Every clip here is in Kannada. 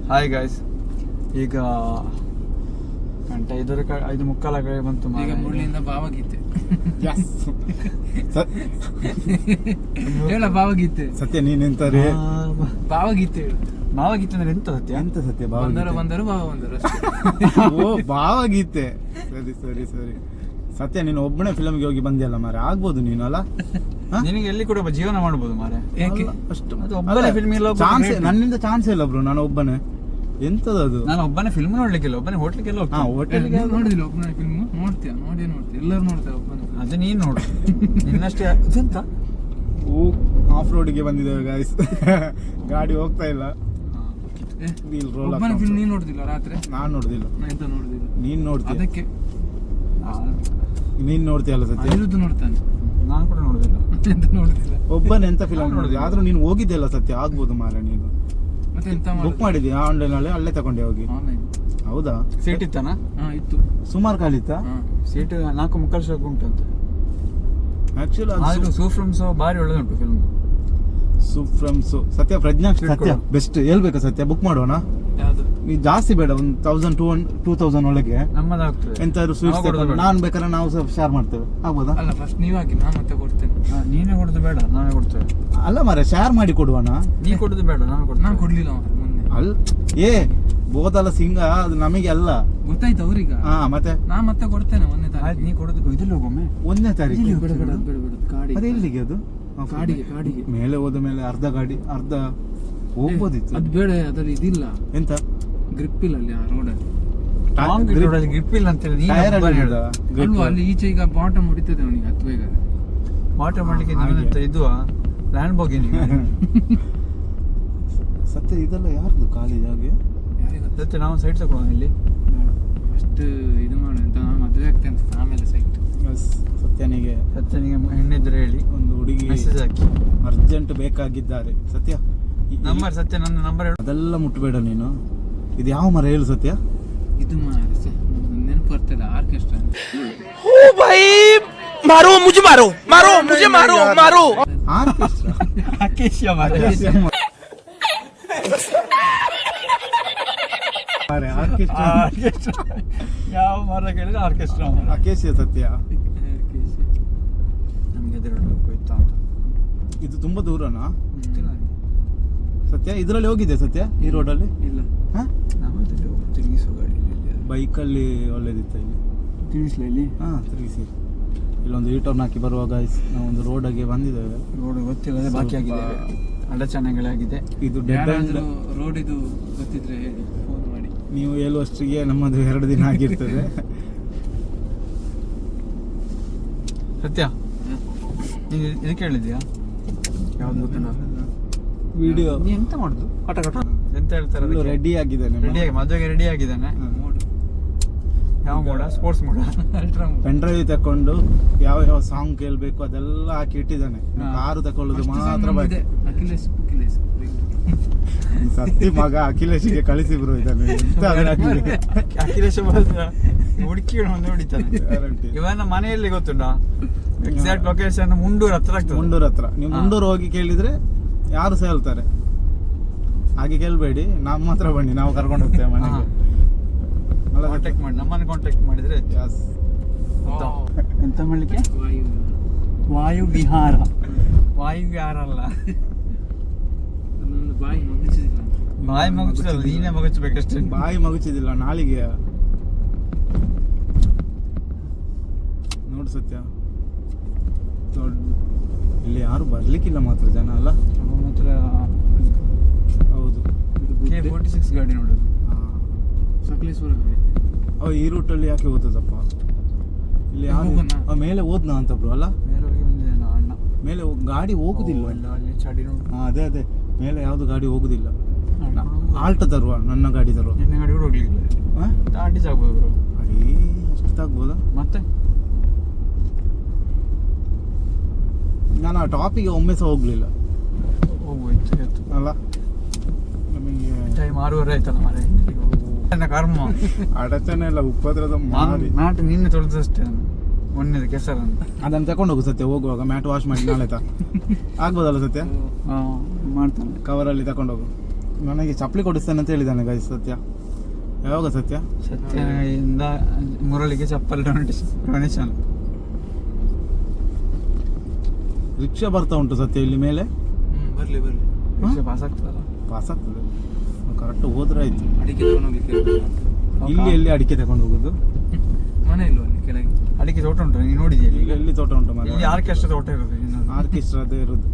ಹಾಯ್ ಗಾಯ್ಸ್, ಈಗ ಗಂಟೆ 5:45 ಬಂತು. ಈಗ ಮುಳ್ಳಿಂದ ಭಾವಗೀತೆ ಹೇಳ ಭಾವಗೀತೆ. ಸತ್ಯ ನೀನೆಂತಾರೆ ಭಾವಗೀತೆ ಹೇಳು. ಭಾವಗೀತೆ ಅಂದ್ರೆ ಎಂತ ಸತ್ಯ? ಎಂತ ಸತ್ಯ? ಬಂದರು ಭಾವ ಬಂದರು ಓ ಭಾವಗೀತೆ. ಸರಿ ಸರಿ ಸರಿ. ಸತ್ಯ ನೀನು ಒಬ್ಬನೇ ಫಿಲಮ್ಗೆ ಹೋಗಿ ಬಂದಿಯಲ್ಲ ಮಾರೆ, ಆಗ್ಬೋದು ನೀನು ಅಲ್ಲ? ನಿನಗೆ ಎಲ್ಲಿ ಕೂಡ ಜೀವನ ಮಾಡ್ಬೋದು ಮಾರೆ. ಏಕೆ ಅಷ್ಟು ಒಬ್ಬನೇ ಫಿಲ್ಮ್ ಇಲ್ಲ, ಚಾನ್ಸ್ ನನ್ನಿಂದ ಚಾನ್ಸ್ ಇಲ್ಲ ಬ್ರೋ. ನಾನು ಒಬ್ಬನೇ ಎಂತದದು? ನಾನು ಒಬ್ಬನೇ ಫಿಲ್ಮ್ ನೋಡ್ಲಿಕ್ಕಿಲ್ಲ, ಒಬ್ಬನೇ ಹೋಟ್ಲಿಕ್ಕೆಲ್ಲ ಹೋಗ್ತೀನಿ. ಹೋಟೆಲ್ ನೋಡಿದಿಲ್ಲ ಒಬ್ಬನೇ ಫಿಲ್ಮ್? ನೋಡ್ತೀಯ? ನೋಡ್ತೀಯ ಎಲ್ಲರೂ ನೋಡ್ತಾರೆ ಒಬ್ಬನೇ. ಅದು ನೀನ್ ನೋಡು, ನಿನ್ನಷ್ಟೇ ಎಂತ ಆಫ್ ರೋಡಿಗೆ ಬಂದಿದ್ದೇವೆ ಗಾಯ್ಸ್. ಗಾಡಿ ಹೋಗ್ತಾ ಇಲ್ಲ. ವೀಲ್ ರೋಲ್ ಒಬ್ಬನೇ ಫಿಲ್ಮ್ ನೀನ್ ನೋಡ್ದಿಲ್ಲ ರಾತ್ರಿ? ನಾನ್ ನೋಡುದಿಲ್ಲ. ಎಂತ ನೋಡುದಿಲ್ಲ? ನೀನ್ ನೋಡ್ತೀಯ? ಅದಕ್ಕೆ ನೀನ್ ನೋಡ್ತೀಯಲ್ಲ ಸತ್ಯ? ಅನಿರುದ್ಧ ನೋಡ್ತಾನೆ. ನಾನು ಕೂಡ ನೋಡುದಿಲ್ಲ. ಎಂತ ನೋಡುದಿಲ್ಲ. ಒಬ್ಬನೇ ಎಂತ ಫಿಲಮ್ ನೋಡಿದ್ವಿ? ಆದ್ರೂ ನೀನು ಹೋಗಿದ್ದೆಲ್ಲ ಸತ್ಯ, ಆಗ್ಬೋದು ಮಾರ. ನೀನು ಮತ್ತೆ ಎಂತ ಬುಕ್ ಮಾಡಿದ್ಯಾ ಆನ್ಲೈನ್ ಅಲ್ಲಿ? ಅಲ್ಲೇ ತಗೊಂಡೆ ಹೋಗಿ? ಆನ್ಲೈನ್. ಹೌದಾ? ಸೀಟ್ ಇತ್ತಾನ? ಇತ್ತು. ಸುಮಾರು ಕಾಲಿತ್ತಾ? ಸೀಟ್ 4 ಶಾಕ್ ಉಂಟಂತೆ. ಆಕ್ಚುಲಿ ಆದ್ರೂ ಸೂಫ್ರಮ್ಸ್ ಬಾರಿ ಒಳ್ಳೆ ಉಂಟು ಫಿಲ್ಮ್. ಸೂಫ್ರಮ್ಸ್ ಸತ್ಯ ಪ್ರಜ್ಞಾ ಸತ್ಯ ಬೆಸ್ಟ್ ಹೇಳ್ಬೇಕಾ ಸತ್ಯ? ಬುಕ್ ಮಾಡೋಣ? ಯಾವ್ದು? ನೀ ಜಾಸ್ತಿ ಬೇಡ, ಒಂದು 2000 ಒಳಗೆ ನಮ್ಮದಾಗ್ತದೆ. ಎಂತಾದ್ರು ಸ್ವೀಟ್ಸ್ ನಾನು ಬೇಕಾದ್ರೆ ನಾವು ಸ್ವಲ್ಪ ಶೇರ್ ಮಾಡ್ತೇವೆ, ಆಗ್ಬೋದಾ? ಅಲ್ಲ ಫಸ್ಟ್ ನೀವ್ ಹಾಕಿ, ನಾನು ಮತ್ತೆ ಕೊಡ್ತೇನೆ. ನೀನೇ ಕೊಡುದು ಬೇಡ, ನಾವೇ ಕೊಡ್ತೇವೆ. ಅಲ್ಲ ಮಾರೆ, ಶೇರ್ ಮಾಡಿ ಕೊಡುವಣ. ನೀ ಕೊಡುದು ಬೇಡ, ನಾವೇ ಕೊಡ್ತೇವೆ. ನಾನು ಕೊಡ್ಲಿಲ್ಲ ಮಾರ್ರೆ ಮೊನ್ನೆ. ಏ ಬೋದಲ್ಲ ಸಿಂಗ, ಅದು ನಮಗೆ ಅಲ್ಲ. ಗೊತ್ತಾಯ್ತು ಅವ್ರೀಗ. ಮತ್ತೆ ನಾನು ಮತ್ತೆ ಕೊಡ್ತೇನೆ ಒಂದನೇ ಆಯ್ತು, ತಾರೀಕು. ನೀ ಕೊಡುದು ಇದಿಲ್ಲ ಹೋಗೊಮ್ಮೆ. 1ನೇ ತಾರೀಕು. ಬೇಡ ಬೇಡ ಬೇಡ ಬೇಡ ಕಾಡಿಗೆ. ಅದು ಎಲ್ಲಿಗೆ? ಅದು ಕಾಡಿಗೆ ಮೇಲೆ ಹೋದ ಮೇಲೆ ಅರ್ಧ ಗಾಡಿ ಅರ್ಧ ಹೋಗ್ಬೋದಿತ್ತು. ಅದು ಬೇಡ, ಅದ್ರಲ್ಲಿ ಇದಿಲ್ಲ, ಎಂತ ಗ್ರಿಪ್ ಇಲ್ಲ ಅಲ್ಲಿ ಆ ರೋಡಲ್ಲಿ. ಗ್ರಿಪ್ ಇಲ್ಲ ಅಂತ ಹೇಳಿ ಟೈರ್ ಅಲ್ವಾ ಅಲ್ಲಿ ಈಚೆ ಈಗ ಬಾಟಮ್ ಹೊಡಿತದೆ ಅವನಿಗೆ ಹತ್ಬೇಕಾದ್ರೆ. ವಾಟರ್ ಮಾಡ್ಲಿಕ್ಕೆ ಇದು ಲ್ಯಾಂಡ್ ಬೋಗಿನಿ. ಸತ್ಯ ಇದೆಲ್ಲ ಯಾರ್ದು ಕಾಲೇಜ್? ಹಾಗೆ ಸತ್ಯ ನಾವು ಸೈಟ್ ತಗೊಳ್ಳೋಣ ಇಲ್ಲಿ. ಫಸ್ಟ್ ಇದು ಮಾಡು ಅಂತ, ನಾನು ಮದುವೆ ಆಗ್ತೇನೆ ಅಂತ ಆಮೇಲೆ ಸೈಟ್. ಸತ್ಯನಿಗೆ ಹೆಣ್ಣಿದ್ರೆ ಹೇಳಿ, ಒಂದು ಹುಡುಗಿ ಮೆಸೇಜ್ ಹಾಕಿ. ಅರ್ಜೆಂಟ್ ಬೇಕಾಗಿದ್ದಾರೆ. ಸತ್ಯ ನಂಬರ್ ಸತ್ಯ ನನ್ನ ನಂಬರ್ ಹೇಳು. ಅದೆಲ್ಲ ಮುಟ್ಬೇಡ ನೀನು. ಇದು ಯಾವ ಮರ ಹೇಳು ಸತ್ಯ? ಇದು ನೆನಪು ಬರ್ತದೆ, ಆರ್ಕೆಸ್ಟ್ರಾ. ಯಾವ ಮರ ಕೇಳಿದ್ರೆ ಆರ್ಕೆಸ್ಟ್ರಾ. ಅಕೇಶಿಯ ಸತ್ಯ. ನಮ್ಗೆ ಹೋಯ್ತಾ ಅಂತ. ಇದು ತುಂಬಾ ದೂರನಾ ಸತ್ಯ? ಇದರಲ್ಲಿ ಹೋಗಿದೆ ಸತ್ಯ ಈ ರೋಡಲ್ಲಿ? ಇಲ್ಲ, ತಿರುಗಿಸೋ ಗಾಡಿ ಬೈಕಲ್ಲಿ ಒಳ್ಳೇದಿತ್ತ ಇಲ್ಲಿ? ತಿರುಗಿಸ್ಲ ಇಲ್ಲಿ? ತಿರುಗಿಸಿ. ಇಲ್ಲೊಂದು ಟರ್ನ್ ಹಾಕಿ ಬರುವಾಗ ನಾವೊಂದು ರೋಡಿಗೆ ಬಂದಿದ್ದೇವೆ. ರೋಡ್ ಗೊತ್ತಿಲ್ಲ, ಬಾಕಿ ಆಗಿದೆ, ಅಡಚಣೆಗಳಾಗಿದೆ. ಇದು ಡೆಡ್ ಎಂಡ್ ರೋಡ್. ಇದು ಗೊತ್ತಿದ್ರೆ ಹೇಳಿ, ಫೋನ್ ಮಾಡಿ. ನೀವು ಹೇಳುವಷ್ಟಿಗೆ ನಮ್ಮದು 2 ದಿನ ಆಗಿರ್ತದೆ. ಸತ್ಯ, ನೀನು ಇದಕ್ಕೆ ಹೇಳಿದ್ಯಾ? ಯಾವ್ದು ಗೊತ್ತಿಲ್ಲ. ವಿಡಿಯೋ ನೀ ಎಂತ ಮಾಡುದು? ಎಂತ ಹೇಳ್ತಾರೆ? ರೆಡಿ ಆಗಿದ್ದಾನೆ, ಮದುವೆಗೆ ರೆಡಿ ಆಗಿದ್ದಾನೆ. ಯಾವ ಮೋಡ? ಸ್ಪೋರ್ಟ್ಸ್ ಮೋಡ. ಅಲ್ಟ್ರಾ ಪೆನ್ ಡ್ರೈವ್ ತಕೊಂಡು ಯಾವ ಯಾವ ಸಾಂಗ್ ಕೇಳಬೇಕು ಅದೆಲ್ಲ ಹಾಕಿ ಇಟ್ಟಿದ್ದಾನೆ. ಕಾರು ತಕೊಳ್ಳೋದು ಮಾತ್ರ ಬಾಕಿ. ಅಖಿಲೇಶ್ ಸತ್ತಿ ಮಗ ಅಖಿಲೇಶ್ಗೆ ಕಳಿಸಿ ಬರೋ ಇದ್ದಾನೆ. ಅಖಿಲೇಶ್ ಹುಡುಕಿಗಳು ಮುಂದೆ ಹೊಡಿತಾನೆ. ಇವನ ಮನೆಯಲ್ಲಿ ಗೊತ್ತುಂಟಾ? ಎಕ್ಸಾಕ್ಟ್ ಲೊಕೇಶನ್ ಮುಂಡೂರ್ ಹತ್ರ ಆಗ್ತದೆ. ಮುಂಡೂರ್ ಹತ್ರ. ನೀವು ಮುಂಡೂರು ಹೋಗಿ ಕೇಳಿದ್ರೆ ಯಾರು ಸಹ ಹೇಳ್ತಾರೆ. ಹಾಗೆ ಕೇಳಬೇಡಿ, ನಮ್ಮ ಹತ್ರ ಬನ್ನಿ, ನಾವು ಕರ್ಕೊಂಡು ಹೋಗ್ತೇವೆ ಮನೆಗೆ. ಕಾಂಟ್ಯಾಕ್ಟ್ ಮಾಡಿ, ನಮ್ಮನ್ನು ಕಾಂಟ್ಯಾಕ್ಟ್ ಮಾಡಿದ್ರೆ ಎಂತ ಮಾಡ್ಲಿಕ್ಕೆ? ವಾಯು ವಿಹಾರ. ವಾಯು ವಿಹಾರ ಅಲ್ಲ, ಬಾಯಿ ಮಗುಚಿದಿಲ್ಲ. ಬಾಯಿ ಮಗುಚಿದಲ್ಲ, ನೀನೇ ಮಗುಚಬೇಕಷ್ಟೇ. ಬಾಯಿ ಮಗುಚಿದಿಲ್ಲ, ನಾಲಿಗೆ. ನೋಡು ಸತ್ಯ, ಇಲ್ಲಿ ಯಾರು ಬರ್ಲಿಕ್ಕಿಲ್ಲ ಮಾತ್ರ ಜನ ಅಲ್ಲ. ಮಾತ್ರ ಹೌದು. K46 ಗಾಡಿ ನೋಡೋದು. ಸಕಲೇಶ್ವರ ಗಾಡಿ. ಈ ರೂಟಲ್ಲಿ ಯಾಕೆ ಓದದಪ್ಪ? ಇಲ್ಲಿ ಯಾರು ಮೇಲೆ ಓದ್ನಾ ಅಂತ ಬ್ರೋ? ಅಲ್ಲ ಮೇಲೆ ಹೋಗಿ ಬಂದಿದ್ದೇನೆ ಅಣ್ಣ. ಮೇಲೆ ಗಾಡಿ ಹೋಗುದಿಲ್ಲ. ಅಲ್ಲಿ ಚಡಿ ನೋಡು. ಅದೇ ಮೇಲೆ ಯಾವ್ದು ಗಾಡಿ ಹೋಗುದಿಲ್ಲ. ಆಲ್ಟ್ ತರುವ, ನನ್ನ ಗಾಡಿ ತರುವ. ನಿನ್ನ ಗಾಡಿ ಕೂಡ ಹೋಗ್ಲಿಲ್ಲ. ದಾಟಿ ಆಗ್ಬೋದು ಬ್ರೋ. ಅಡೇ ಅಷ್ಟಾಗ್ಬೋದಾ? ಮತ್ತೆ ನಾನು ಆ ಟಾಪಿಗೆ ಒಮ್ಮೆ ಸಹ ಹೋಗ್ಲಿಲ್ಲ. ಹೋಗ್ಬೋಯ್ತು ಅಲ್ಲ, ನಮಗೆ ಟೈಮ್ 6:30 ಆಯ್ತಲ್ಲ ಮಾರೆ. ಕರ್ಮ ಅಡಚಣೆ ಎಲ್ಲ ಉಪದ್ರದ ಮ್ಯಾಟ್ ನಿನ್ನೆ ತೊಳೆದಷ್ಟೇ ಮೊನ್ನೆ ಕೆಸರನ್ನು. ಅದನ್ನು ತಕೊಂಡು ಹೋಗು ಸತ್ಯ, ಹೋಗುವಾಗ ಮ್ಯಾಟ್ ವಾಶ್ ಮಾಡಿ ನಾಳೆ ಆಗ್ಬೋದಲ್ಲ ಸತ್ಯ? ಮಾಡ್ತಾನೆ. ಕವರಲ್ಲಿ ತಗೊಂಡೋಗು. ನನಗೆ ಚಪ್ಪಲಿ ಕೊಡಿಸ್ತೇನೆ ಅಂತ ಹೇಳಿದ್ದಾನೆ ಗೈಸ್ ಸತ್ಯ. ಯಾವಾಗ ಸತ್ಯ? ಸತ್ಯದಿಂದ ಮುರಳಿಗೆ ಚಪ್ಪಲ್ ಡೊನೇಷನ್. ರಿಕ್ಷಾ ಬರ್ತಾ ಉಂಟು ಸತ್ಯ ಇಲ್ಲಿ ಮೇಲೆ. ಬರ್ಲಿ ಪಾಸ್ ಆಗ್ತದಲ್ಲ. ಪಾಸ್ ಆಗ್ತದೆ ಕರೆಕ್ಟ್ ಹೋದ್ರೆ ಆಯ್ತು. ಅಡಿಕೆ ತಗೊಂಡು ಹೋಗ್ಲಿಕ್ಕೆ ಇಲ್ಲಿ ಎಲ್ಲಿ ಅಡಿಕೆ ತಗೊಂಡು ಹೋಗುದು? ಮನೆ ಇಲ್ವಾ ಅಲ್ಲಿ ಕೆಳಗೆ? ಅಡಿಕೆ ತೋಟ ಉಂಟು, ನೀನು ನೋಡಿದ್ಯಾ? ಈಗ ಎಲ್ಲಿ ತೋಟ ಉಂಟು ಮರ? ಇಲ್ಲಿ ಆರ್ಕೆಸ್ಟ್ರಾ ತೋಟ ಇರೋದು. ಆರ್ಕೆಸ್ಟ್ರಾ ಅದೇ ಇರೋದು.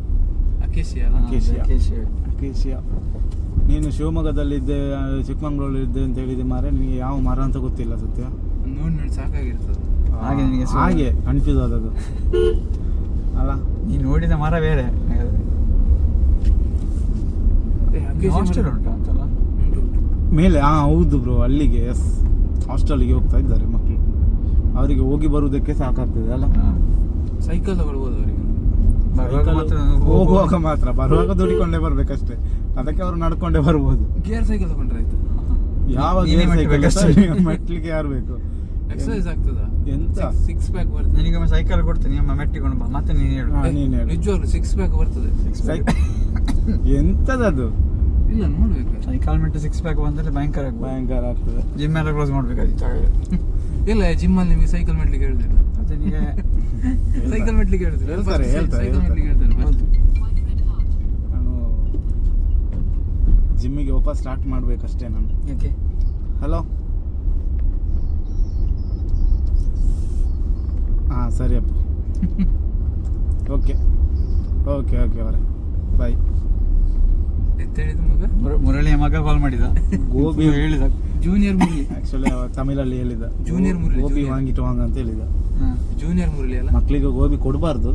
ಅಕೇಶಿಯಾ ಅಲ್ಲ? ಅಕೇಶಿಯಾ. ನೀನು ಶಿವಮೊಗ್ಗದಲ್ಲಿದ್ದೆ, ಚಿಕ್ಕಮಂಗ್ಳೂರಲ್ಲಿದ್ದೆ ಅಂತ ಹೇಳಿದೆ ಮಾರೆ, ನಿನಗೆ ಯಾವ ಮರ ಅಂತ ಗೊತ್ತಿಲ್ಲ ಸತ್ಯ. ನೋಡಿ ಸಾಕಾಗಿರ್ತದೆ. ಹಾಗೆ ಕನ್ಫ್ಯೂಸ್ ಆದದ್ದು ಅಲ್ಲ. ನೀನು ನೋಡಿದ ಮರ ಬೇರೆ. ಹಾಸ್ಟೆಲ್ ಉಂಟು ಅಂತಲ್ಲ ಮೇಲೆ? ಹೌದು ಬ್ರೋ, ಅಲ್ಲಿಗೆ. ಎಸ್, ಹಾಸ್ಟೆಲ್ಗೆ ಹೋಗ್ತಾ ಇದ್ದಾರೆ ಮಕ್ಕಳು. ಅವರಿಗೆ ಹೋಗಿ ಬರುವುದಕ್ಕೆ ಸಾಕಾಗ್ತದೆ ಅಲ್ಲ. ಸೈಕಲ್ ತಗೊಳ್ಬೋದು ಅವರಿಗೆ. ಹೋಗುವಾಗ ಮಾತ್ರ, ಬರುವಾಗ ದುಡಿಕೊಂಡೇ ಬರ್ಬೇಕಷ್ಟೇ. ಅದಕ್ಕೆ ಅವರು ನಡ್ಕೊಂಡೇ ಬರ್ಬೋದು. ಗೇರ್ ಸೈಕಲ್ ತಗೊಂಡ್ರೆ ಆಯ್ತು. ಯಾವ ಗೇರ್ ಸೈಕಲ್ ಮೆಟ್ಲಿಗೆ ಯಾರು ಬೇಕು? ಎಕ್ಸರ್ಸೈಸ್ ಆಗ್ತದ ಎಂತ? 6 ಪ್ಯಾಕ್ ಬರ್ತದೆ. ನಿನಗೆ ಸೈಕಲ್ ಕೊಡ್ತೀನಿ, ಅಮ್ಮ ಮೆಟ್ಟಿಕೊಂಡು ಬಾ. ಮತ್ತೆ ನೀನು ಹೇಳು. ನೀನು ಹೇಳು. ನಿಜವಾಗ್ಲು 6 ಪ್ಯಾಕ್ ಬರ್ತದೆ. ಎಂತದದು? ಇಲ್ಲ ನೋಡ್ಬೇಕು. ಸೈಕಲ್ ಮೆಟ್ಟು 6 ಪ್ಯಾಕ್ ಬಂದ್ರೆ ಭಯಂಕರ ಆಗ್ತದೆ. ಜಿಮ್ ಎಲ್ಲ ಕ್ಲೋಸ್ ಮಾಡ್ಬೇಕಾಗಿತ್ತು. ಇಲ್ಲ ಜಿಮ್ ಅಲ್ಲಿ ನಿಮಗೆ ಸೈಕಲ್ ಮೆಟ್ಲಿಗೆ ಹೇಳ್ದಿಲ್ಲ. ಮತ್ತೆ ನಿಮಗೆ ಸೈಕಲ್ ಮೆಟ್ಲಿಗೆ ಹೇಳ್ತಾರೆ. ಸೈಕಲ್ ಮೆಟ್ಲಿಗೆ ಹೇಳ್ತಾರೆ. ನಾನು ಜಿಮ್ಮಿಗೆ ವಾಪಸ್ ಸ್ಟಾರ್ಟ್ ಮಾಡ್ಬೇಕಷ್ಟೇ ನಾನು. ಓಕೆ. ಹಲೋ. ಹಾಂ ಸರಿಯಪ್ಪ. ಓಕೆ ಓಕೆ ಓಕೆ ಅವರೇ ಬಾಯ್. ಹೇಳಿದ ಮಗ ಮುರಳಿಯ ಮಗ ಕಾಲ್ ಮಾಡಿದ. ಗೋಬಿ ಹೇಳಿದ ಜೂನಿಯರ್ ಮುರಳಿ. ಆಕ್ಚುಲಿ ತಮಿಳಲ್ಲಿ ಹೇಳಿದ. ಜೂನಿಯರ್ ಮುರಳಿ. ಗೋಬಿ ವಾಂಗಿಟ್ಟು ವಾಂಗ ಅಂತ ಹೇಳಿದ. ಜೂನಿಯರ್ ಮುರಳಿ ಅಲ್ಲ? ಮಕ್ಕಳಿಗೆ ಗೋಬಿ ಕೊಡಬಾರ್ದು.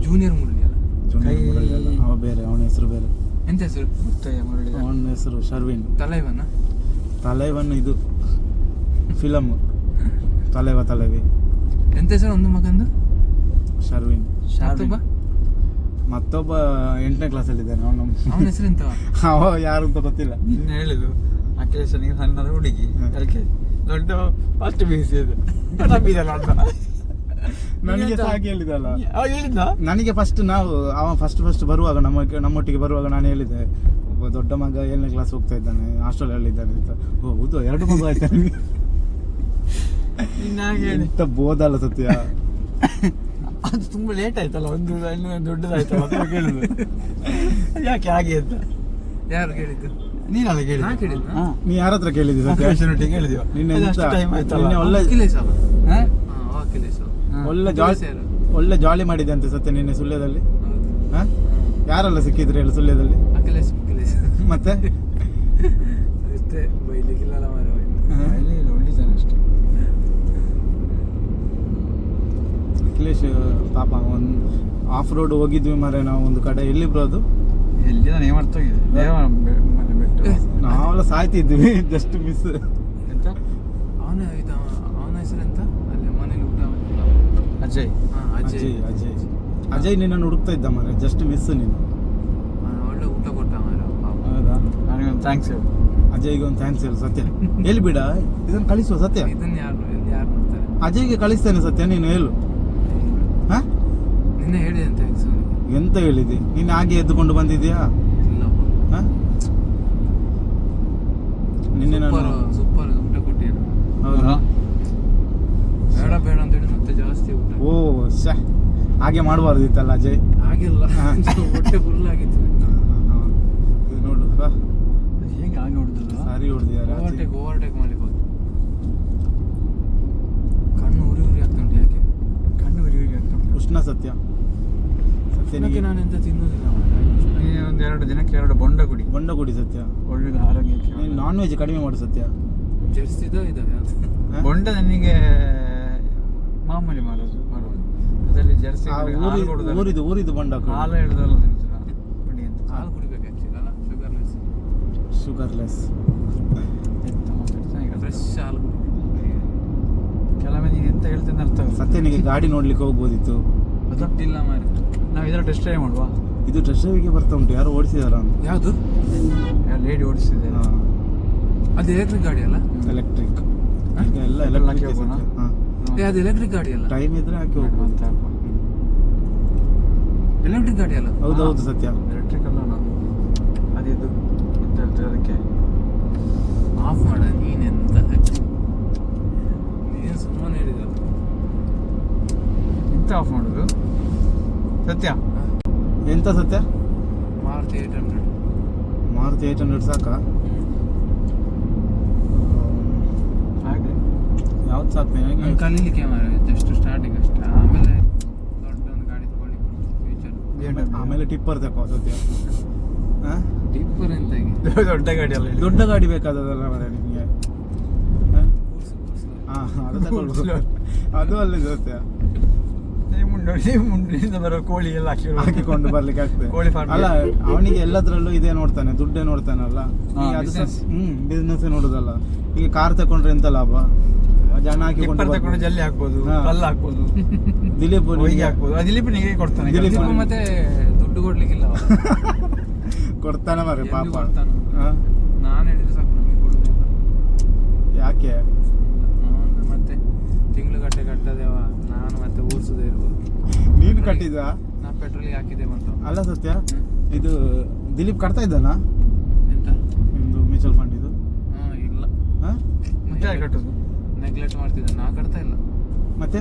ಜೂನಿಯರ್ ಮುರಳಿ ಅಲ್ಲ? ಜೂನಿಯರ್ ಮುರಳಿ ಅಲ್ಲ, ಅವ ಬೇರೆ, ಅವನ ಹೆಸರು ಬೇರೆ. ಎಂತ ಹೆಸರು? ಅವನ ಹೆಸರು ಶರ್ವಿನ್. ತಲೈವನ್ ಇದು ಫಿಲಮ್ ತಲೆವಿ. ಎಂತ ಹೆಸರು ಒಂದು ಮಗಂದು? ಶರ್ವಿನ್. ಮತ್ತೊಬ್ಬ 8ನೇ ಕ್ಲಾಸಲ್ಲಿ ಇದ್ದಾನೆ. ಅವನ ಹೆಸರು ಎಂತ? ಅವ ಯಾರು ಅಂತ ಗೊತ್ತಿಲ್ಲ. ನಿನ್ನೆ ಹೇಳಿದ್ರು ಅಖಿಲೇಶನಿಗೆ ಸಣ್ಣದ ಹುಡುಗಿ, ಅದಕ್ಕೆ ದೊಡ್ಡ ಫಸ್ಟ್ ಬೀಸಿದ್ದು ನನಗೆ ಸಾಕಿ ಹೇಳಿದಲ್ಲ. ಹೇಳಿದ್ದ ನನಗೆ ಫಸ್ಟ್ ಅವ ಫಸ್ಟ್ ಬರುವಾಗ ನಮ್ಮೊಟ್ಟಿಗೆ ಬರುವಾಗ ನಾನು ಹೇಳಿದ್ದೆ, ಒಬ್ಬ ದೊಡ್ಡ ಮಗ 7ನೇ ಕ್ಲಾಸ್ ಹೋಗ್ತಾ ಇದ್ದಾನೆ, ಹಾಸ್ಟೆಲಲ್ಲಿ ಇದ್ದಾನೆ ಅಂತ. ಹೌದು, 2 ಮಗು ಆಯ್ತಾ ನಿಮಗೆ? ಎಂತ ಬೋದಲ್ಲ ಸತ್ಯ. ಅದು ತುಂಬಾ ಲೇಟ್ ಆಯ್ತಲ್ಲ, ಒಂದು ದೊಡ್ಡದಾಯ್ತಲ್ಲ ಅಂತ ಕೇಳಿದ್ರು. ಯಾಕೆ ಹಾಗೆ ಅಂತ ಯಾರು ಕೇಳಿದ್ದು? ನೀನಲ್ಲ ಕೇಳಿದ್ದು. ನೀ ಯಾರ ಹತ್ರ ಕೇಳಿದ್ದಿ ಸತ್ಯ? ಕೇಳಿದ್ಯೋ ನಿನ್ನೆ ಒಳ್ಳೆ ಜಾಲಿ ಮಾಡಿದೆ ಅಂತ ಸತ್ಯ ನಿನ್ನೆ ಸುಳ್ಯದಲ್ಲಿ. ಯಾರೆಲ್ಲ ಸಿಕ್ಕಿದ್ರು ಹೇಳು ಸುಳ್ಯದಲ್ಲಿ? ಅಖಿಲೇಶ್ ಮತ್ತೆ ಅಷ್ಟೇ, ಬೈಲಿಕ್ಕಿಲ್ಲ ಅಷ್ಟೇ. ಅಖಿಲೇಶ್ ಪಾಪ ಒಂದು ಆಫ್ ರೋಡ್ ಹೋಗಿದ್ವಿ ಮಾರೆ ನಾವು ಒಂದು ಕಡೆ. ಎಲ್ಲಿ ಬ್ರೋ ಅದು? ಎಲ್ಲಿ ನಾನು ಏಮಾಡ್ತೋಗಿದೆ ನಾವೆಲ್ಲ ಸಾಯ್ತಿದ್ವಿ, ಜಸ್ಟ್ ಮಿಸ್. ಎಂತ ಅವನ ಹೆಸರು ಎಂತ? ಅಲ್ಲಿ ಮನೇಲಿ ಊಟ ಅಜಯ್. ಅಜಯ್ ನಿನ್ನನ್ನು ಹುಡುಕ್ತಾ ಇದ್ದ ಮಾರೆ, ಜಸ್ಟ್ ಮಿಸ್ ನೀನು. ಒಳ್ಳೆ ಊಟ ಕೊಟ್ಟ ಮಾರ. ಹೌದಾ? ನನಗೆ ಒಂದು ಥ್ಯಾಂಕ್ಸ್ ಹೇಳು. ಅಜಯ್ಗೆ ಒಂದು ಥ್ಯಾಂಕ್ಸ್ ಹೇಳು ಸತ್ಯ. ಎಲ್ಲಿ ಬಿಡ ಇದನ್ನು ಕಳಿಸುವ ಸತ್ಯ. ಇದನ್ನ ಯಾರು ನೋಡ್ತಾರೆ? ಅಜಯ್ಗೆ ಕಳಿಸ್ತೇನೆ ಸತ್ಯ, ನೀನು ಹೇಳು. ಹಾ, ನಿನ್ನೆ ಹೇಳಿದೆ ಥ್ಯಾಂಕ್ಸ್. ಎಂತ ಹೇಳಿದಿ ನೀನು? ಹಾಗೆ ಎದ್ದುಕೊಂಡು ಬಂದಿದ್ಯಾ? ಇಲ್ಲ, ನಿನ್ನೆ ನಾನು ಸೂಪರ್ ಊಟ ಕೊಟ್ಟಿರು. ಹೌದಾ? ಬೇಡ ಅಂತ ಹೇಳಿ ಮತ್ತೆ ಜಾಸ್ತಿ ಊಟ. ಓ ಶ, ಹಾಗೆ ಮಾಡಬಾರ್ದಿತ್ತಲ್ಲ ಅಜಯ್. ಆಗಿಲ್ಲ, ಹೊಟ್ಟೆ ಫುಲ್ ಆಗಿತ್ತು. ಇದು ನೋಡು, ಹೇಗೆ ಹಾಗೆ ಹೊಡೆದಿಲ್ಲ? ಸಾರಿ ಹೊಡೆದಿದ್ದಾರೆ. ಓವರ್ಟೇಕ್ ಮಾಡ್ಲಿಕ್ಕೆ ಹೋದ. ಕಣ್ಣು ಉರಿ ಆಗ್ತಾ ಉಂಟು. ಯಾಕೆ ಕಣ್ಣು ಉರಿ ಆಗ್ತಾ ಉಂಟು? ಉಷ್ಣ ಸತ್ಯ. ಸತ್ಯನಿಗೆ ನಾನು ಎಂತ ತಿನ್ನೋದಿಲ್ಲ. ಒಂದು 2 ದಿನಕ್ಕೆ 2 ಬೊಂಡ ಕುಡಿ ಸತ್ಯ. ಒಳ್ಳೆ ಆರೋಗ್ಯಕ್ಕೆ. ನಾನ್ ವೆಜ್ ಕಡಿಮೆ ಮಾಡು ಸತ್ಯ. ಜರ್ಸಿದ ಇದಾವೆ ಬೊಂಡ ನನಗೆ ಮಾಮೂಲಿ ಮಾಡೋದು. ಅದರಲ್ಲಿ ಜರ್ಸಿ ಊರಿದು ಬೊಂಡ. ಹಾಲು ಹಿಡಿದಲ್ಲ ಹಾಲು ಕುಡಿಬೇಕು ಆ್ಯಕ್ಚುಲಿ ಅಲ್ಲ, ಶುಗರ್ಲೆಸ್. ಫ್ರೆಶ್ ಹಾಲು ಕೆಲವೇ ನೀನು ಎಂತ ಹೇಳ್ತೇನೆ ಅರ್ಥ ಆಗುತ್ತೆ. ಸತ್ಯನಿಗೆ ಗಾಡಿ ನೋಡ್ಲಿಕ್ಕೆ ಹೋಗ್ಬೋದಿತ್ತು. ಗೊತ್ತಿಲ್ಲ ಮಾರಿ. ನಾವು ಇದರ ಟೆಸ್ಟ್ ಡ್ರೈವ್ ಮಾಡುವ. ಇದು ಟೆಸ್ಟ್ ಡ್ರೈವಿಗೆ ಬರ್ತಾ ಉಂಟು. ಯಾರು ಓಡಿಸಿದಾರ ಅಂತ? ಯಾವುದು? ಲೇಡಿ ಓಡಿಸಿದೆ. ಅದು ಎಲೆಕ್ಟ್ರಿಕ್ ಗಾಡಿ ಅಲ್ಲ? ಎಲೆಕ್ಟ್ರಿಕ್. ಈಗ ಎಲ್ಲ ಎಲೆಕ್ಟ್ರಿಕ್. ಅದು ಎಲೆಕ್ಟ್ರಿಕ್ ಗಾಡಿ ಅಲ್ಲ? ಟೈಮ್ ಇದ್ರೆ ಹಾಕಿ ಹೋಗ್ಬೋದು. ಎಲೆಕ್ಟ್ರಿಕ್ ಗಾಡಿ ಅಲ್ಲ? ಹೌದೌದು ಸತ್ಯ. ಎಲೆಕ್ಟ್ರಿಕ್ ಅಲ್ಲ, ನಾನು ಅದು ಸತ್ಯ ಎಂತ ಸತ್ಯ? ಮಾರುತಿ 800. ಮಾರುತಿ 800 ಸಾಕಾ? ಹಾಗೆ ಯಾವ್ದು ಸಾಕ್ತೇನೆ? ನಾನು ಕಲೀಲಿಕ್ಕೆ ಮಾರೆ ಜಸ್ಟ್ ಸ್ಟಾರ್ಟಿಂಗ್ ಅಷ್ಟೇ, ಆಮೇಲೆ ದೊಡ್ಡ ಒಂದು ಗಾಡಿ ತಗೊಳ್ಳಿ ಫ್ಯೂಚರ್. ಆಮೇಲೆ ಟಿಪ್ಪರ್ ತಗೋ ಸತ್ಯ. ಟಿಪ್ಪರ್ ಎಂತ ಈಗ? ದೊಡ್ಡ ಗಾಡಿ ಅಲ್ಲ ಇದು. ದೊಡ್ಡ ಗಾಡಿ ಬೇಕಾದದಲ್ಲ ಮರೆ ನಿಮಗೆ. ಅದು ತಗೊಳ್ಬೋದು. ಅದು ಅಲ್ಲೇ ಸತ್ಯ ಮುಂಡಿನಿಂದ ಬರೋ ಕೋಳಿ ಎಲ್ಲ ಹಾಕಿಕೊಂಡು ಬರ್ಲಿಕ್ಕೆ ಆಗ್ತದೆ. ಕೋಳಿ ಫಾರ್ಮ್ ಅಲ್ಲ ಅವನಿಗೆ ಎಲ್ಲದ್ರಲ್ಲೂ ಇದೇ ನೋಡ್ತಾನೆ, ದುಡ್ಡೇ ನೋಡ್ತಾನಲ್ಲ. ಹಾ, ಈಗ ಅದು business. ಬಿಸ್ನೆಸ್ ನೋಡುದಲ್ಲ. ಈಗ ಕಾರ್ ತಕೊಂಡ್ರೆ ಎಂತ ಲಾಭ? ಜನ ಹಾಕಿಕೊಂಡು ಟಿಪ್ಪರ್ ತಗೊಂಡು ಜಲ್ಲಿ ಹಾಕ್ಬೋದು, ಹಾ. ಕಲ್ಲು ಹಾಕ್ಬೋದು, ದಿಲೀಪ್ ಹೊಯ್ಗೆ ಹಾಕ್ಬೋದು. ಆ ದಿಲೀಪನಿಗೆ ಕೊಡ್ತಾನೆ ದಿಲೀಪ್ ಕೆಲ್ಸ. ದಿಲೀಪ್ ಮತ್ತೆ ದುಡ್ಡು ಕೊಡ್ಲಿಕ್ಕಿಲ್ಲ ಅವ. ಕೊಡ್ತಾನೆ ಮರೆ ಎಲ್ಲಿ ಪಾಪ. ಕೊಡ್ತಾನೆ? ಹಾ? ನಾನು ಹೇಳಿದ್ರೆ ಸಾಕು ನಮಗೆ ಕೊಡುದಿಲ್ಲ. ಯಾಕೆ? ಅವ್ನು ಮತ್ತೆ ತಿಂಗಳು ಗಟ್ಟೆ ಕಟ್ಟದೇವ, ನಾನು ಮತ್ತೆ ಊರ್ಸದೇ ಇರ್ಬೋದು. ನೀನು ಕಟ್ಟಿದ? ನಾ ಪೆಟ್ರೋಲಿಗೆ ಹಾಕಿದ್ದೆ ಬಂತು. ಅಲ್ಲ ಸತ್ಯ, ಇದು ದಿಲೀಪ್ ಕಟ್ತಾ ಇದ್ದಾನ ಎಂತ? ನಿಮ್ದು ಮ್ಯೂಚುವಲ್ ಫಂಡ್ ಇದು? ಇಲ್ಲ. ಹಾ? ಮತ್ತೆ ಯಾಕೆ ಕಟ್ಟೋದು? ನೆಗ್ಲೆಕ್ಟ್ ಮಾಡ್ತಿದ್ದೆ, ನಾ ಕಟ್ತಾ ಇಲ್ಲ. ಮತ್ತೆ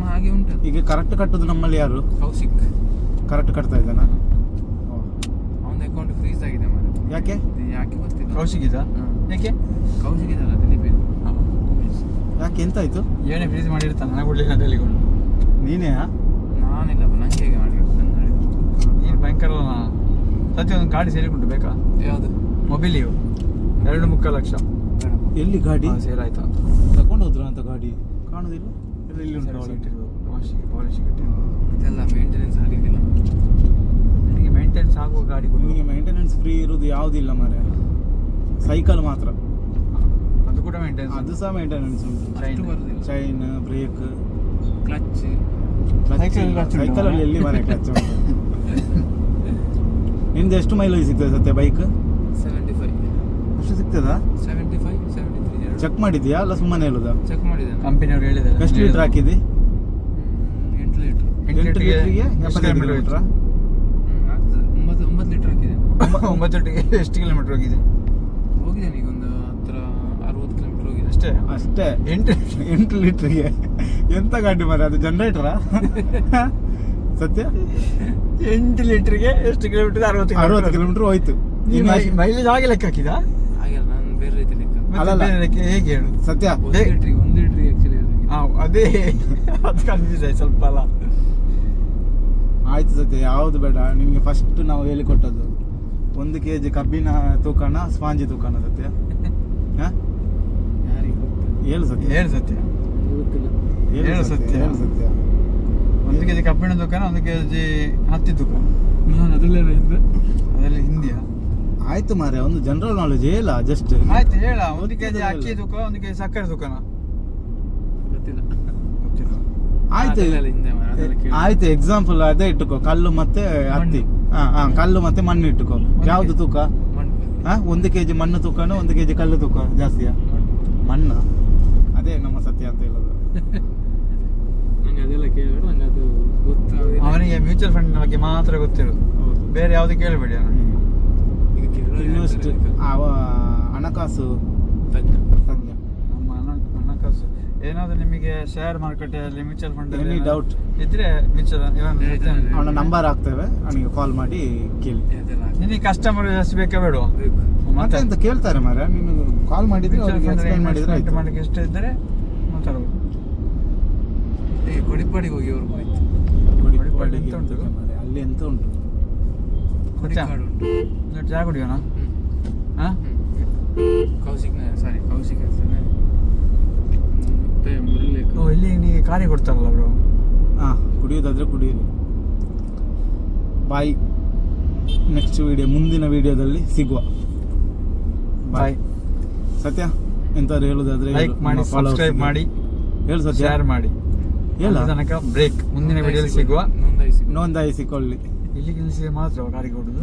ಹಾಗೆ ಉಂಟು. ಈಗ ಕರೆಕ್ಟ್ ಕಟ್ಟುದು ನಮ್ಮಲ್ಲಿ ಯಾರು? ಕೌಶಿಕ್ ಕರೆಕ್ಟ್ ಕಟ್ತಾ ಇದ್ದಾನ? ಅವನ ಅಕೌಂಟ್ ಫ್ರೀಸ್ ಆಗಿದೆ ಮಾರೆ. ಯಾಕೆ? ಇದು ಯಾಕೆ ಗೊತ್ತಿಲ್ಲ. ಕೌಶಿಕಿದ ಯಾಕೆ? ಕೌಶಿಕ್ ಇದಲ್ಲ ದಿಲೀಪ್ ಇದು. ಯಾಕೆ ಎಂತಾಯ್ತು? ಏನೇ ಫ್ರೀಸ್ ಮಾಡಿರ್ತಾನೆ, ನನಗೆ ಕೊಡ್ಲಿಲ್ಲ ಅಂತ ಹೇಳಿಕೊಂಡು. ನೀನೇ? ನಾನಿಲ್ಲಪ್ಪ, ನಂಗೆ ಹೇಗೆ ಮಾಡಿ ನಂಗೆ ಹೇಳಿದ್ದು. ನೀನು ಭಯಂಕರ ಅಲ್ಲ. ಸತ್ಯ ಒಂದು ಗಾಡಿ ಸೇರಿಕೊಂಡು ಬೇಕಾ? ಯಾವುದು? ಮೊಬೈಲಿಯು 2.3 ಲಕ್ಷ. ಬೇಡಪ್ಪ. ಎಲ್ಲಿ ಗಾಡಿ? ಸೇಲ್ ಆಯ್ತು ಅಂತ ತಗೊಂಡು ಹೋದ್ರ ಅಂತ ಗಾಡಿ ಕಾಣುದಿಲ್ಲ. ಇಲ್ಲಿ ಉಂಟು ಸರ್ವಿಸ್ ಒಳಗೆ. ಇಟ್ಟಿರೋದು, ಪಾಲಿಶ್ ಇಟ್ಟಿರೋದು. ಇದೆಲ್ಲ ಮೇಂಟೆನೆನ್ಸ್ ಆಗಿಲ್ಲ. ನನಗೆ ಮೇಂಟೆನೆನ್ಸ್ ಆಗುವ ಗಾಡಿ ಕೊಡು. ನಿಮಗೆ ಮೇಂಟೆನೆನ್ಸ್ ಫ್ರೀ ಇರುವುದು ಯಾವುದಿಲ್ಲ ಮಾರೆ, ಸೈಕಲ್ ಮಾತ್ರ. ಅದು ಕೂಡ ಮೇಂಟೆನೆನ್ಸ್. ಅದು ಸಹ ಮೇಂಟೆನೆನ್ಸ್ ಉಂಟು. ಅಷ್ಟು ಬರುದಿಲ್ಲ. Chain, break, clutch. ಸೈಕಲ್ ಅಲ್ಲಿ ಎಲ್ಲಿ ಮಾರೆ ಕ್ಲಚ್ ಉಂಟು? ನಿಂದು ಎಷ್ಟು ಮೈಲೇಜ್ ಸಿಗ್ತದೆ ಸತ್ಯ ಬೈಕ್? 75. ಅಷ್ಟು ಸಿಗ್ತದಾ? 75, 73. ಚೆಕ್ ಮಾಡಿದ್ಯಾ ಅಲ್ಲ ಸುಮ್ಮನೆ ಹೇಳುದಾ? ಚೆಕ್ ಮಾಡಿದ್ದೇನೆ. ಕಂಪನಿಯವ್ರು ಹೇಳಿದ್ದಾರೆ. ಎಷ್ಟು ಲೀಟರ್ ಹಾಕಿದಿ? 8 ಲೀಟರ್. 8 ಲೀಟರ್ಗೆ 75 ಕಿಲೋಮೀಟರ್. ಆಗ್ತದೆ. 9 ಲೀಟರ್ ಹಾಕಿದೆ. 9 ಎಷ್ಟು ಕಿಲೋಮೀಟರ್ ಹೋಗಿದೆ? ಹೋಗಿದ್ದೇನೆ ಈಗ ಒಂದು ಹತ್ರ 60 ಕಿಲೋಮೀಟರ್ ಹೋಗಿದೆ ಅಷ್ಟೇ. ಅಷ್ಟೇ. 8 ಲೀಟರ್ಗೆ ಎಂತ ಗಾಡಿ ಮಾರೆ, ಅದು ಜನರೇಟರಾ? ಸತ್ಯ 8 ಲೀಟರ್ಗೆ ಎಷ್ಟು ಕಿಲೋಮೀಟರ್? 60 ಕಿಲೋಮೀಟರ್ ಹೋಯ್ತು. ಇನ್ನು ಮೈಲೇಜ್ ಹಾಗೆ ಲೆಕ್ಕ ಹಾಕಿದ? ಹಾಗೆಲ್ಲ ನಾನು ಬೇರೆ ರೀತಿ ಲೆಕ್ಕ. ಅಲ್ಲಲ್ಲ. ಹೇಗೆ ಹೇಳು? ಸತ್ಯ 1 ಲೀಟ್ರಿಗೆ ಆಕ್ಚುಲಿ ಅದೇ ಅದು ಕನ್ಫ್ಯೂಸ್ ಆಯ್ತು ಸ್ವಲ್ಪ ಅಲ್ಲ. ಆಯ್ತು ಸತ್ಯ, ಯಾವ್ದು ಬೇಡ ನಿಮ್ಗೆ. ಫಸ್ಟ್ ನಾವು ಹೇಳಿಕೊಟ್ಟದ್ದು 1 kg ಕಬ್ಬಿನ ತೂಕನ ಸ್ಪಾಂಜಿ ತೂಕನ ಸತ್ಯ? ಹಾ? ಯಾರಿಗೆ ಗೊತ್ತು? ಹೇಳು ಸತ್ಯ. ಹೇಳು ಸತ್ಯ. ಗೊತ್ತಿಲ್ಲ. ಹೇಳು ಸತ್ಯ. ಹೇಳು ಸತ್ಯ. 1 kg ಕಬ್ಬಿಣ ದುಕಾನ, 1 kg ಹತ್ತಿ ದುಕಾನ. ನಾನು ಅದರಲ್ಲೇ ಇದ್ದೆ. ಅದೆಲ್ಲ ಹಿಂದಿಯಾ? ಆಯ್ತು ಮಾರೆ, ಒಂದು ಜನರಲ್ ನಾಲೆಜ್ ಹೇಳ ಜಸ್ಟ್. ಆಯ್ತು ಹೇಳ. 1 kg ಅಕ್ಕಿ ದುಕಾನ, 1 kg ಸಕ್ಕರೆ ದುಕಾನ. ಗೊತ್ತಿಲ್ಲ. ಗೊತ್ತಿಲ್ಲ. ಆಯ್ತು ಅದೆಲ್ಲ ಹಿಂದೆ ಮಾರ್ರೆ, ಅದೆಲ್ಲ ಕೇಳಿ. ಆಯ್ತು, ಎಕ್ಸಾಂಪಲ್ ಅದೇ ಇಟ್ಟುಕೋ, ಕಲ್ಲು ಮತ್ತೆ ಹತ್ತಿ. ಕಲ್ಲು ಮತ್ತೆ ಮಣ್ಣು ಇಟ್ಟುಕೋ. ಯಾವ್ದು ತೂಕ? ಮಣ್ಣು. 1 kg ಮಣ್ಣು ತೂಕನ 1 kg ಕಲ್ಲು ತೂಕ ಜಾಸ್ತಿಯಾ? ಮಣ್ಣು. ಅದೇ ನಮ್ಮ ಸತ್ಯ ಅಂತ ಹೇಳೋದು. ನಂಗೆ ಅದೆಲ್ಲ ಕೇಳಬೇಡ, ನಂಗೆ ಅದು ಗೊತ್ತಾಗೋದಿಲ್ಲ. ಅವನಿಗೆ ಮ್ಯೂಚುವಲ್ ಫಂಡ್ ಬಗ್ಗೆ ಮಾತ್ರ ಗೊತ್ತಿರೋದು, ಹೌದು. ಬೇರೆ ಯಾವ್ದು ಕೇಳಬೇಡಿ ಅವನಿಗೆ. ಈಗ ಕೇಳೋರು ಇನ್ವೆಸ್ಟ್ ಹೇಳ್ತಾರೆ, ಹಣಕಾಸು ತಜ್ಞ. ತಜ್ಞ. ನಮ್ಮ ಹಣಕಾಸು ಏನಾದ್ರು ನಿಮಗೆ ಶೇರ್ ಮಾರುಕಟ್ಟೆಯಲ್ಲಿ ಮ್ಯೂಚುವಲ್ ಫಂಡ್ Any doubt? ಇದ್ರೆ ಮ್ಯೂಚುವಲ್ ಅವನ ನಂಬರ್ ಹಾಕ್ತೇವೆ, ಅವನಿಗೆ ಕಾಲ್ ಮಾಡಿ ಕೇಳಿ. ಅದೆಲ್ಲ ನಿನಗೆ ಕಸ್ಟಮರ್ ಜಾಸ್ತಿ ಬೇಕಾ ಬೇಡ? ಬೇಕು. ಮತ್ತೆ ಅಂತ ಕೇಳ್ತಾರೆ ಮಾರೆ, ನೀನು ಕಾಲ್ ಮಾಡಿದ್ರೆ ಅವ್ರಿಗೆ ಎಕ್ಸ್ಪ್ಲೈನ್ ಮಾಡಿದ್ರೆ ಆಯ್ತು. ಮಾಡಲಿಕ್ಕೆ ಎಷ್ಟು ಇದ್ದರೆ ಮಾತಾಡಬಹುದು. ಈ ಕೊಡಿಪಾಡಿಗೆ ಹೋಗಿ ಅವ್ರು ಹೋಯ್ತು. ಕೊಡಿಪಾಡಿಗೆ ಎಂತ ಉಂಟು? ಮಾರೆ, ಅಲ್ಲಿ ಎಂತ ಉಂಟು? ಕೊಡಿಕಾಡು ಉಂಟು. ಚಾ ಕುಡಿಯೋಣ? ಹಾ? ಕೌಶಿಕ್ ಹೆಸರೇ ಮತ್ತೆ ಮುರಳಿ. ಓ, ಇಲ್ಲಿ ನೀವು ಕಾರ್ಯ ಕೊಡ್ತಾರಲ್ಲ ಬ್ರೋ. ಕುಡಿಯೋದಾದ್ರೆ ಕುಡಿಯಿರಿ. ಬಾಯ್. ನೆಕ್ಸ್ಟ್ ವಿಡಿಯೋ, ಮುಂದಿನ ವಿಡಿಯೋದಲ್ಲಿ ಸಿಗುವ. ಬಾಯ್. ಸತ್ಯ ಎಂತಾದ್ರು ಹೇಳುದಾದ್ರೆ ಲೈಕ್ ಮಾಡಿ, ಸಬ್ಸ್ಕ್ರೈಬ್ ಮಾಡಿ, ಹೇಳು ಸತ್ಯ. ಶೇರ್ ಮಾಡಿ. ಹೇಳ ಅಲ್ಲಿ ತನಕ ಬ್ರೇಕ್. ಮುಂದಿನ ವಿಡಿಯೋದಲ್ಲಿ ಸಿಗುವ. ನೋಂದಾಯಿಸಿ. ನೋಂದಾಯಿಸಿಕೊಳ್ಳಿ. ಇಲ್ಲಿಗೆ ನಿಲ್ಲಿಸಿ ಮಾತ್ರ ಗಾಡಿ ಕೊಡುದು.